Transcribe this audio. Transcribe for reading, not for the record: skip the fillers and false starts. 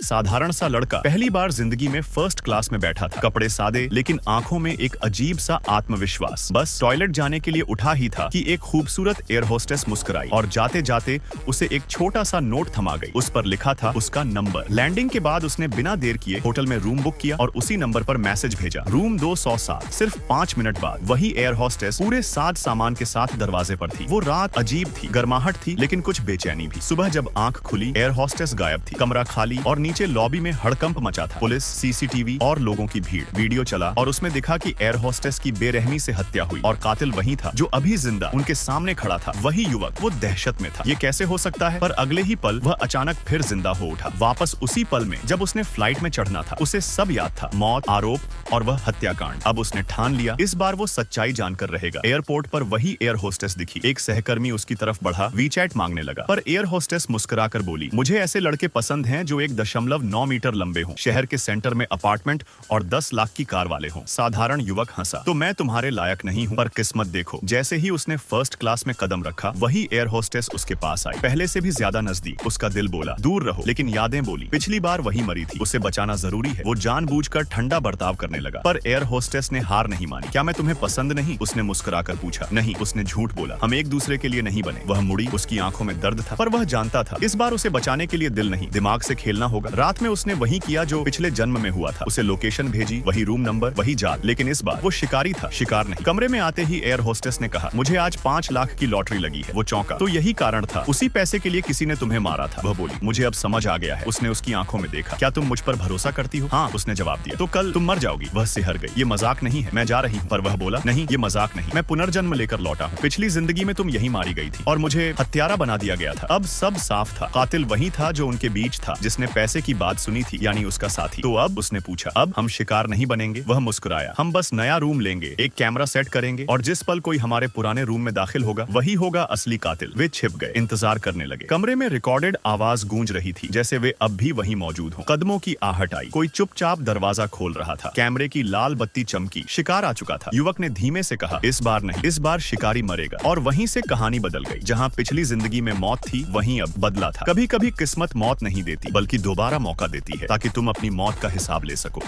साधारण सा लड़का पहली बार जिंदगी में फर्स्ट क्लास में बैठा था। कपड़े सादे लेकिन आंखों में एक अजीब सा आत्मविश्वास। बस टॉयलेट जाने के लिए उठा ही था कि एक खूबसूरत एयर होस्टेस मुस्कुराई और जाते जाते उसे एक छोटा सा नोट थमा गई। उस पर लिखा था उसका नंबर। लैंडिंग के बाद उसने बिना देर किए होटल में रूम बुक किया और उसी नंबर पर मैसेज भेजा, रूम 207। सिर्फ 5 मिनट बाद वही एयर होस्टेस पूरे साज सामान के साथ दरवाजे पर थी। वो रात अजीब थी, गर्माहट थी लेकिन कुछ बेचैनी भी। सुबह जब आंख खुली, एयर होस्टेस गायब थी। कमरा खाली और नीचे लॉबी में हड़कंप मचा था। पुलिस, सीसीटीवी और लोगों की भीड़। वीडियो चला और उसमें दिखा कि एयर होस्टेस की बेरहमी से हत्या हुई और कातिल वही था जो अभी जिंदा उनके सामने खड़ा था। वही युवक। वो दहशत में था। ये कैसे हो सकता है? पर अगले ही पल वह अचानक फिर जिंदा हो उठा। वापस उसी पल में जब उसने फ्लाइट में चढ़ना था। उसे सब याद था, मौत, आरोप और वह हत्याकांड। अब उसने ठान लिया, इस बार वो सच्चाई जानकर रहेगा। एयरपोर्ट पर वही एयर होस्टेस दिखी। एक सहकर्मी उसकी तरफ बढ़ा, वीचैट मांगने लगा। पर एयर होस्टेस मुस्कुराकर बोली, मुझे ऐसे लड़के पसंद हैं जो 1.9 मीटर लंबे हों, शहर के सेंटर में अपार्टमेंट और 10 लाख की कार वाले हों। साधारण युवक हंसा, तो मैं तुम्हारे लायक नहीं हूँ। पर किस्मत देखो, जैसे ही उसने फर्स्ट क्लास में कदम रखा, वही एयर होस्टेस उसके पास आई, पहले से भी ज्यादा नजदीक। उसका दिल बोला, दूर रहो, लेकिन यादें बोली, पिछली बार वही मरी थी, उसे बचाना जरूरी है। वो जानबूझकर ठंडा बर्ताव करने लगा। पर एयर होस्टेस ने हार नहीं मानी। क्या मैं तुम्हें पसंद नहीं? उसने मुस्कुराकर पूछा। नहीं, उसने झूठ बोला, हम एक दूसरे के लिए नहीं बने। वह मुड़ी, उसकी आंखों में दर्द था, पर वह जानता था इस बार उसे बचाने के लिए दिल नहीं, दिमाग से खेलना होगा। रात में उसने वही किया जो पिछले जन्म में हुआ था। उसे लोकेशन भेजी, वही रूम नंबर, वही जाल, लेकिन इस बार वो शिकारी था, शिकार नहीं। कमरे में आते ही एयर होस्टेस ने कहा, मुझे आज 5 लाख की लॉटरी लगी है। वो चौंका, तो यही कारण था, उसी पैसे के लिए किसी ने तुम्हें मारा था। वह बोली, मुझे अब समझ आ गया है। उसने उसकी आंखों में देखा, क्या तुम मुझ पर भरोसा करती हो? हाँ, उसने जवाब दिया। तो कल तुम मर जाओगी। वह सिहर गई, ये मजाक नहीं है, मैं जा रही हूँ। पर वह बोला, नहीं ये मजाक नहीं, मैं पुनर्जन्म लेकर लौटा हूँ। पिछली जिंदगी में तुम यही मारी गई थी और मुझे हत्यारा बना दिया गया था। अब सब साफ था, कातिल वही था जो उनके बीच था, जिसने पैसे की बात सुनी थी, यानी उसका साथी। तो अब उसने पूछा, अब हम शिकार नहीं बनेंगे? वह मुस्कुराया, हम बस नया रूम लेंगे, एक कैमरा सेट करेंगे और जिस पल कोई हमारे पुराने रूम में दाखिल होगा वही होगा असली कातिल। वे छिप गए, इंतजार करने लगे। कमरे में रिकॉर्डेड आवाज गूंज रही थी, जैसे वे अब भी वहीं मौजूद हों। कदमों की आहट आई, कोई चुपचाप दरवाजा खोल रहा था। कैमरे की लाल बत्ती चमकी, शिकार आ चुका था। युवक ने धीमे से कहा, इस बार नहीं, इस बार शिकारी मरेगा। और वहीं से कहानी बदल गई। जहाँ पिछली जिंदगी में मौत थी, वहीं अब बदला था। कभी कभी किस्मत मौत नहीं देती, बल्कि दोबारा मौका देती है, ताकि तुम अपनी मौत का हिसाब ले सको।